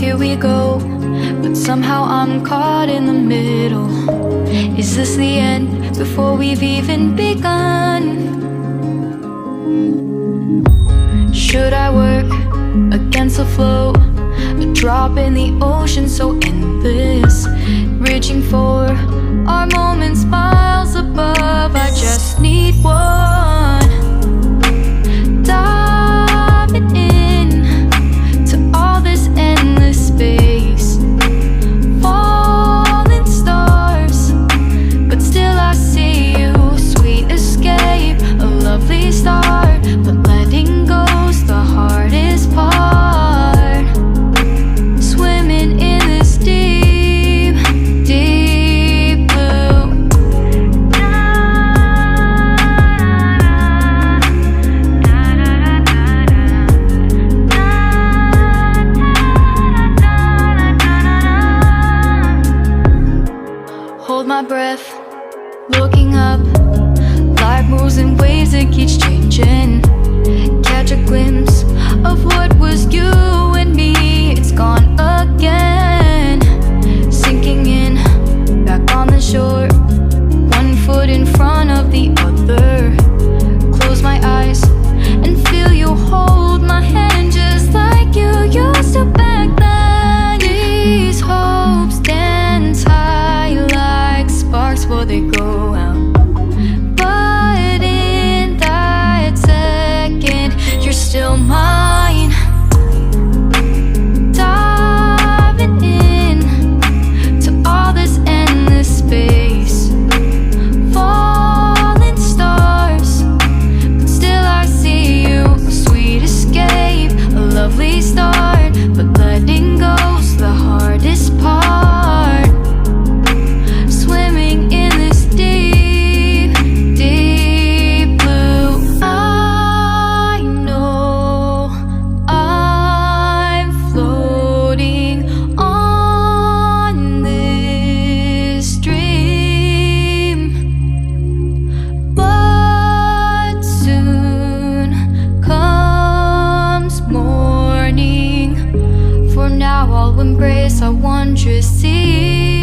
here we go, but somehow I'm caught in the middle. Is this the end before we've even begun? Should I work against the flow? A drop in the ocean so endless, reaching for our moments miles above. I just need one, diving in to all this endless space, falling stars, but still I see you. Sweet escape, a lovely start, but letting go's the hardest part. Swimming in this deep, deep blue. Hold my breath, looking up. Life moves in waves that keeps changing. Catch a glimpse of what was you and me. It's gone again, sinking in, back on the shore. One foot in front of the other. Close my eyes and feel you hold my hand just like you used to back then. These hopes dance high like sparks before they go out. But in that second, you're still mine. Diving in to all this endless space, falling stars, but still I see you. A sweet escape, a lovely start, but letting go's the hardest part. Swimming in this deep, deep blue. I know I'm floating on this dream, but soon comes morning. For now I'll embrace our wondrous sea.